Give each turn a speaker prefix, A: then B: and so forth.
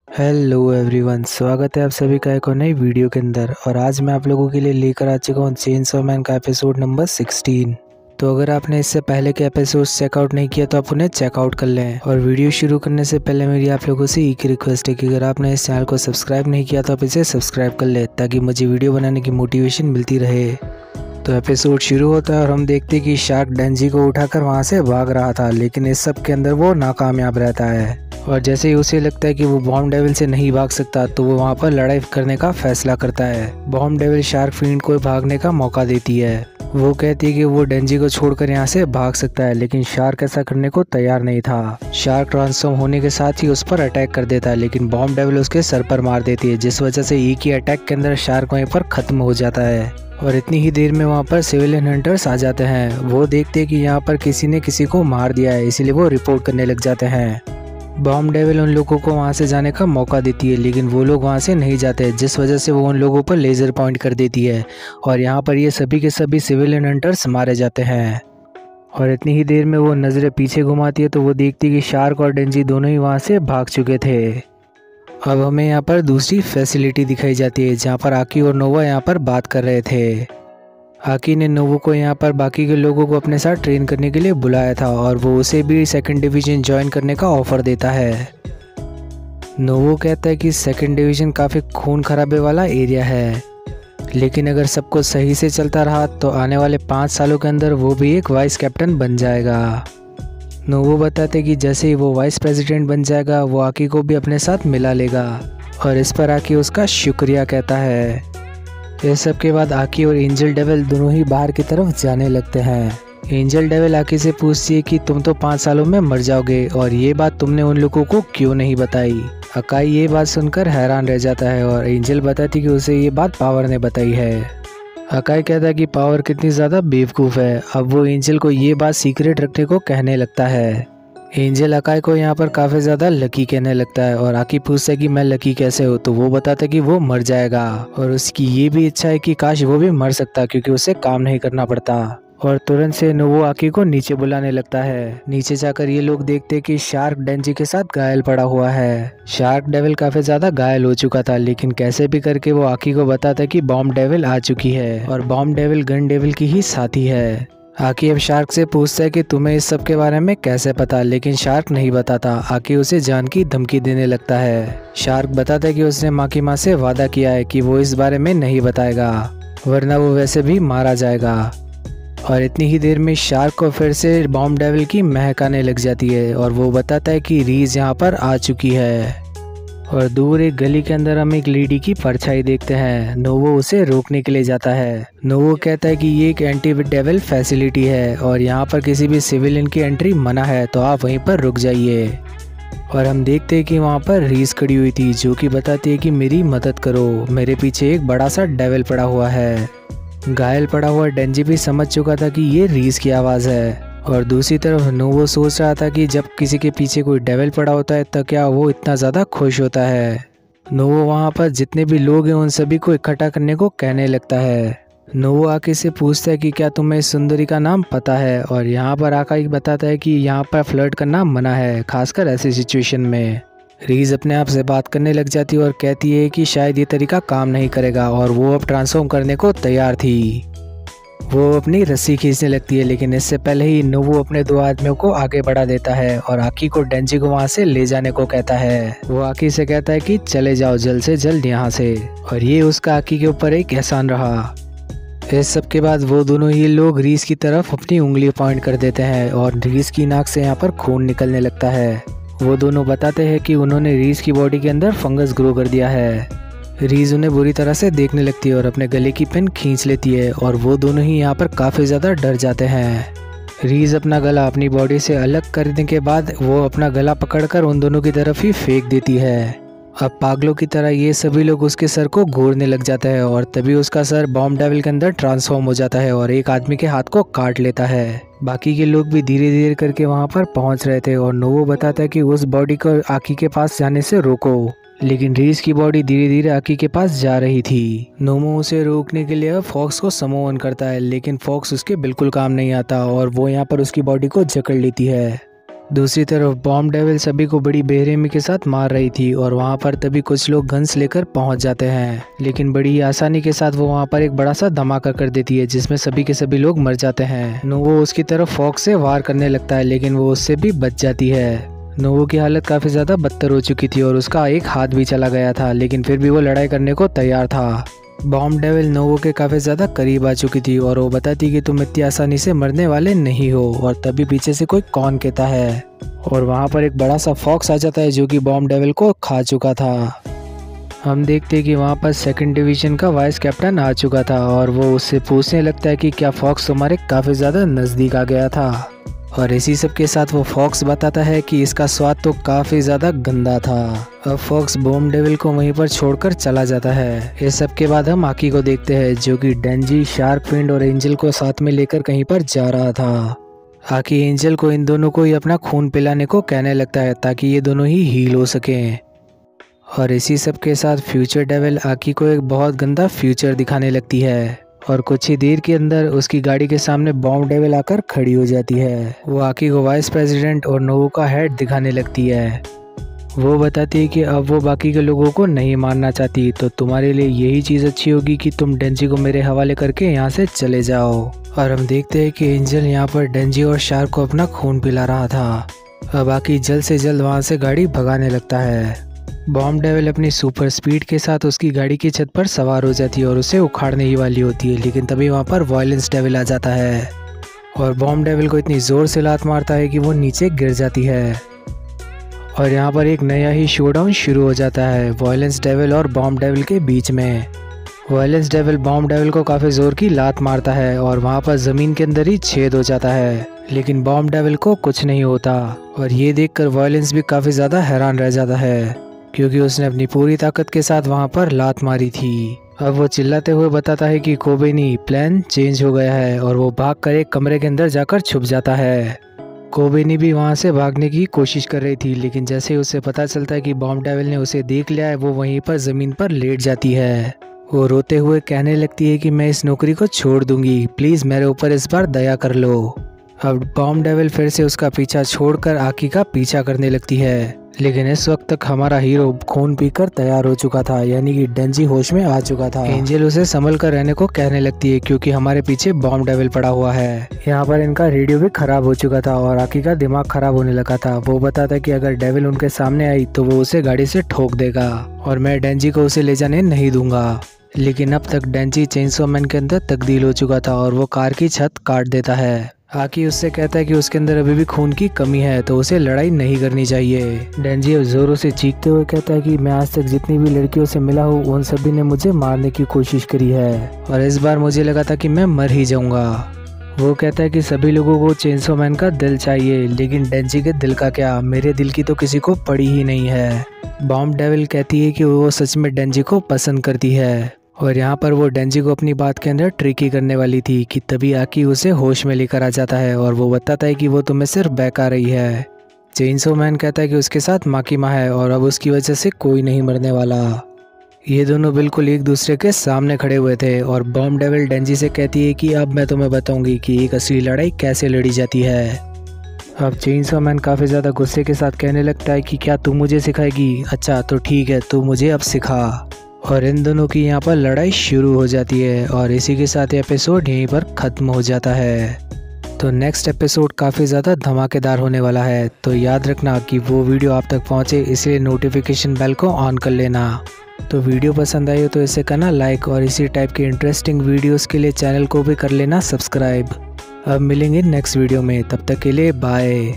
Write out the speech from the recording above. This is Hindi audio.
A: हेलो एवरीवन, स्वागत है आप सभी का एक और नई वीडियो के अंदर। और आज मैं आप लोगों के लिए लेकर आ चुका हूँ चेनसॉ मैन का एपिसोड नंबर 16। तो अगर आपने इससे पहले के एपिसोड चेकआउट नहीं किया तो आप उन्हें चेकआउट कर लें। और वीडियो शुरू करने से पहले मेरी आप लोगों से एक रिक्वेस्ट है कि अगर आपने इस चैनल को सब्सक्राइब नहीं किया तो आप इसे सब्सक्राइब कर लें ताकि मुझे वीडियो बनाने की मोटिवेशन मिलती रहे। तो एपिसोड शुरू होता है और हम देखते हैं कि शार्क डेंजी को उठाकर वहाँ से भाग रहा था, लेकिन इस सब के अंदर वो नाकामयाब रहता है। और जैसे ही उसे लगता है कि वो बॉम्ब डेविल से नहीं भाग सकता तो वो वहाँ पर लड़ाई करने का फैसला करता है। बॉम्ब डेविल शार्क फिend को भागने का मौका देती है। वो कहती है कि वो डेंजी को छोड़कर यहाँ से भाग सकता है, लेकिन शार्क ऐसा करने को तैयार नहीं था। शार्क ट्रांसफॉर्म होने के साथ ही उस पर अटैक कर देता है, लेकिन बॉम्ब डेविल उसके सर पर मार देती है, जिस वजह से एक ही अटैक के अंदर शार्क वहीं पर खत्म हो जाता है। और इतनी ही देर में वहाँ पर सिविलियन हंटर्स आ जाते हैं। वो देखते हैं कि यहाँ पर किसी ने किसी को मार दिया है, इसीलिए वो रिपोर्ट करने लग जाते हैं। बॉम्ब डेविल उन लोगों को वहाँ से जाने का मौका देती है, लेकिन वो लोग वहाँ से नहीं जाते, जिस वजह से वो उन लोगों पर लेज़र पॉइंट कर देती है। और यहाँ पर ये सभी के सभी सिविलियन हंटर्स मारे जाते हैं। और इतनी ही देर में वो नज़रें पीछे घुमाती है तो वो देखती है कि शार्क और डेंजी दोनों ही वहाँ से भाग चुके थे। अब हमें यहाँ पर दूसरी फैसिलिटी दिखाई जाती है, जहाँ पर आकी और नोवा यहाँ पर बात कर रहे थे। आकी ने नोवो को यहाँ पर बाकी के लोगों को अपने साथ ट्रेन करने के लिए बुलाया था और वो उसे भी सेकंड डिवीजन ज्वाइन करने का ऑफर देता है। नोवो कहता है कि सेकंड डिवीजन काफ़ी खून खराबे वाला एरिया है, लेकिन अगर सब कुछ सही से चलता रहा तो आने वाले 5 सालों के अंदर वो भी एक वाइस कैप्टन बन जाएगा। नोवो बताते कि जैसे ही वो वाइस प्रेसिडेंट बन जाएगा वो आकी को भी अपने साथ मिला लेगा, और इस पर आकी उसका शुक्रिया कहता है। इस सब के बाद आकी और एंजल डेविल दोनों ही बाहर की तरफ जाने लगते हैं। एंजल डेविल आकी से पूछती है कि तुम तो 5 सालों में मर जाओगे और ये बात तुमने उन लोगों को क्यों नहीं बताई। अकाई ये बात सुनकर हैरान रह जाता है और एंजल बताती कि उसे ये बात पावर ने बताई है। अकाई कहता है कि पावर कितनी ज़्यादा बेवकूफ़ है। अब वो एंजल को ये बात सीक्रेट रखने को कहने लगता है। एंजल अकाई को यहाँ पर काफ़ी ज़्यादा लकी कहने लगता है और आकी पूछता है कि मैं लकी कैसे हो, तो वो बताता है कि वो मर जाएगा और उसकी ये भी इच्छा है कि काश वो भी मर सकता क्योंकि उसे काम नहीं करना पड़ता। और तुरंत से नोवो आकी को नीचे बुलाने लगता है। नीचे जाकर ये लोग देखते हैं कि शार्क डेंजी के साथ घायल पड़ा हुआ है। शार्क डेविल काफ़ी ज़्यादा घायल हो चुका था, लेकिन कैसे भी करके वो आकी को बताता है कि बॉम्ब डेविल आ चुकी है और बॉम्ब डेविल गन डेविल की ही साथी है। आकी अब शार्क से पूछता है कि तुम्हें इस सब के बारे में कैसे पता, लेकिन शार्क नहीं बताता। आकी उसे जान की धमकी देने लगता है। शार्क बताता है कि उसने माँ की माँ से वादा किया है कि वो इस बारे में नहीं बताएगा, वरना वो वैसे भी मारा जाएगा। और इतनी ही देर में शार्क को फिर से बॉम्ब डेविल की महक आने लग जाती है और वो बताता है कि रीज यहाँ पर आ चुकी है। और दूर एक गली के अंदर हम एक लेडी की परछाई देखते हैं। नोवो उसे रोकने के लिए जाता है। नोवो कहता है कि ये एक एंटी डेविल फैसिलिटी है और यहाँ पर किसी भी सिविलियन की एंट्री मना है, तो आप वहीं पर रुक जाइए। और हम देखते हैं कि वहाँ पर रीस खड़ी हुई थी, जो कि बताती है कि मेरी मदद करो, मेरे पीछे एक बड़ा सा डेविल पड़ा हुआ है। घायल पड़ा हुआ डेंजी भी समझ चुका था कि ये रीस की आवाज़ है। और दूसरी तरफ नोवो सोच रहा था कि जब किसी के पीछे कोई डेविल पड़ा होता है तो क्या वो इतना ज़्यादा खुश होता है। नोवो वहाँ पर जितने भी लोग हैं उन सभी को इकट्ठा करने को कहने लगता है। नोवो आके से पूछता है कि क्या तुम्हें इस सुंदरी का नाम पता है, और यहाँ पर आकाई बताता है कि यहाँ पर फ्लर्ट करना मना है, खासकर ऐसी सिचुएशन में। रीज अपने आप से बात करने लग जाती है और कहती है कि शायद ये तरीका काम नहीं करेगा, और वो अब ट्रांसफॉर्म करने को तैयार थी। वो अपनी रस्सी खींचने लगती है, लेकिन इससे पहले ही नोवो अपने 2 आदमियों को आगे बढ़ा देता है और आकी को डेंजी को वहाँ से ले जाने को कहता है। वो आकी से कहता है कि चले जाओ जल्द से जल्द यहाँ से, और ये उसका आकी के ऊपर एक एहसान रहा। इस सब के बाद वो दोनों ही लोग रीस की तरफ अपनी उंगली पॉइंट कर देते हैं और रीस की नाक से यहाँ पर खून निकलने लगता है। वो दोनों बताते हैं कि उन्होंने रीस की बॉडी के अंदर फंगस ग्रो कर दिया है। रीज उन्हें बुरी तरह से देखने लगती है और अपने गले की पिन खींच लेती है, और वो दोनों ही यहाँ पर काफ़ी ज़्यादा डर जाते हैं। रीज अपना गला अपनी बॉडी से अलग करने के बाद वो अपना गला पकड़कर उन दोनों की तरफ ही फेंक देती है। अब पागलों की तरह ये सभी लोग उसके सर को घूरने लग जाता है और तभी उसका सर बॉम्ब डेविल के अंदर ट्रांसफॉर्म हो जाता है और एक आदमी के हाथ को काट लेता है। बाकी के लोग भी धीरे धीरे करके वहाँ पर पहुँच रहे थे और नोवो बताता है कि उस बॉडी को आकी के पास जाने से रोको, लेकिन रीस की बॉडी धीरे धीरे आकी के पास जा रही थी। नोमो उसे रोकने के लिए फॉक्स को समोवन करता है, लेकिन फॉक्स उसके बिल्कुल काम नहीं आता और वो यहाँ पर उसकी बॉडी को जकड़ लेती है। दूसरी तरफ बॉम्ब डेविल सभी को बड़ी बेरहमी के साथ मार रही थी और वहाँ पर तभी कुछ लोग गन्स लेकर पहुँच जाते हैं, लेकिन बड़ी आसानी के साथ वो वहाँ पर एक बड़ा सा धमाका कर देती है जिसमें सभी के सभी लोग मर जाते हैं। नोवो उसकी तरफ फॉक्स से वार करने लगता है लेकिन वो उससे भी बच जाती है। नोवो की हालत काफ़ी ज़्यादा बदतर हो चुकी थी और उसका एक हाथ भी चला गया था, लेकिन फिर भी वो लड़ाई करने को तैयार था। बॉम्ब डेविल नोवो के काफ़ी ज़्यादा करीब आ चुकी थी और वो बताती कि तुम इतनी आसानी से मरने वाले नहीं हो। और तभी पीछे से कोई कौन कहता है और वहाँ पर एक बड़ा सा फॉक्स आ जाता है जो कि बॉम्ब डेविल को खा चुका था। हम देखते हैं कि वहाँ पर सेकंड डिवीज़न का वाइस कैप्टन आ चुका था और वो उससे पूछने लगता है कि क्या फॉक्स तुम्हारे काफ़ी ज़्यादा नज़दीक आ गया था। और इसी सब के साथ वो फॉक्स बताता है कि इसका स्वाद तो काफ़ी ज़्यादा गंदा था। अब फॉक्स बॉम्ब डेविल को वहीं पर छोड़कर चला जाता है। इस सब के बाद हम आकी को देखते हैं जो कि डेंजी, शार्क फिन और एंजल को साथ में लेकर कहीं पर जा रहा था। आकी एंजल को इन दोनों को ही अपना खून पिलाने को कहने लगता है ताकि ये दोनों ही हील हो सकें। और इसी सब के साथ फ्यूचर डेविल आकी को एक बहुत गंदा फ्यूचर दिखाने लगती है और कुछ ही देर के अंदर उसकी गाड़ी के सामने बॉम्ब डेविल आकर खड़ी हो जाती है। वो आकी को वाइस प्रेसिडेंट और नोवो का हेड दिखाने लगती है। वो बताती है कि अब वो बाकी के लोगों को नहीं मारना चाहती, तो तुम्हारे लिए यही चीज़ अच्छी होगी कि तुम डेंजी को मेरे हवाले करके यहाँ से चले जाओ। और हम देखते हैं कि एंजल यहाँ पर डेंजी और शार्क को अपना खून पिला रहा था। अब आकी जल्द से जल्द वहाँ से गाड़ी भगाने लगता है। बॉम्ब डेविल अपनी सुपर स्पीड के साथ उसकी गाड़ी की छत पर सवार हो जाती है और उसे उखाड़ने ही वाली होती है, लेकिन तभी वहाँ पर वायलेंस डेविल आ जाता है और बॉम्ब डेविल को इतनी ज़ोर से लात मारता है कि वो नीचे गिर जाती है। और यहाँ पर एक नया ही शोडाउन शुरू हो जाता है वायलेंस डेविल और बॉम्ब डेविल के बीच में। वायलेंस डेविल बॉम्ब डेविल को काफ़ी ज़ोर की लात मारता है और वहाँ पर ज़मीन के अंदर ही छेद हो जाता है, लेकिन बॉम्ब डेविल को कुछ नहीं होता। और ये देखकर वायलेंस भी काफ़ी ज़्यादा हैरान रह जाता है क्योंकि उसने अपनी पूरी ताकत के साथ वहाँ पर लात मारी थी। अब वो चिल्लाते हुए बताता है कि कोबेनी प्लान चेंज हो गया है और वो भागकर एक कमरे के अंदर जाकर छुप जाता है। कोबेनी भी वहाँ से भागने की कोशिश कर रही थी, लेकिन जैसे ही उसे पता चलता है कि बॉम्ब डेविल ने उसे देख लिया है, वो वहीं पर ज़मीन पर लेट जाती है। वो रोते हुए कहने लगती है कि मैं इस नौकरी को छोड़ दूंगी, प्लीज़ मेरे ऊपर इस बार दया कर लो। अब बॉम्ब डेविल फिर से उसका पीछा छोड़कर आकी का पीछा करने लगती है, लेकिन इस वक्त तक हमारा हीरो खून पीकर तैयार हो चुका था, यानी कि डेंजी होश में आ चुका था। एंजल उसे संभल कर रहने को कहने लगती है क्योंकि हमारे पीछे बॉम्ब डेविल पड़ा हुआ है। यहाँ पर इनका रेडियो भी खराब हो चुका था और आकी का दिमाग खराब होने लगा था। वो बताता कि अगर डेविल उनके सामने आई तो वो उसे गाड़ी से ठोक देगा और मैं डेंजी को उसे ले जाने नहीं दूंगा। लेकिन अब तक डेंजी चेनसो मैन के अंदर तब्दील हो चुका था और वो कार की छत काट देता है। आकी उससे कहता है कि उसके अंदर अभी भी खून की कमी है, तो उसे लड़ाई नहीं करनी चाहिए। डेंजी जोरों से चीखते हुए कहता है कि मैं आज तक जितनी भी लड़कियों से मिला हूँ उन सभी ने मुझे मारने की कोशिश करी है और इस बार मुझे लगा था कि मैं मर ही जाऊंगा। वो कहता है कि सभी लोगों को चेनसो मैन का दिल चाहिए, लेकिन डेंजी के दिल का क्या, मेरे दिल की तो किसी को पड़ी ही नहीं है। बॉम्ब डेविल कहती है कि वो सच में डेंजी को पसंद करती है और यहाँ पर वो डेंजी को अपनी बात के अंदर ट्रिकी करने वाली थी कि तभी आकी उसे होश में लेकर आ जाता है और वो बताता है कि वो तुम्हें सिर्फ बहका रही है। चेनसो मैन कहता है कि उसके साथ माकीमा है और अब उसकी वजह से कोई नहीं मरने वाला। ये दोनों बिल्कुल एक दूसरे के सामने खड़े हुए थे और बॉम्ब डेविल डेंजी से कहती है कि अब मैं तुम्हें बताऊंगी कि एक असली लड़ाई कैसे लड़ी जाती है। अब चेनसो मैन काफ़ी ज़्यादा गुस्से के साथ कहने लगता है कि क्या तू मुझे सिखाएगी? अच्छा तो ठीक है, तू मुझे अब सिखा। और इन दोनों की यहाँ पर लड़ाई शुरू हो जाती है और इसी के साथ एपिसोड यहीं पर ख़त्म हो जाता है। तो नेक्स्ट एपिसोड काफ़ी ज़्यादा धमाकेदार होने वाला है, तो याद रखना कि वो वीडियो आप तक पहुँचे, इसलिए नोटिफिकेशन बेल को ऑन कर लेना। तो वीडियो पसंद आई हो तो इसे करना लाइक और इसी टाइप के इंटरेस्टिंग वीडियोस के लिए चैनल को भी कर लेना सब्सक्राइब। अब मिलेंगे नेक्स्ट वीडियो में, तब तक के लिए बाय।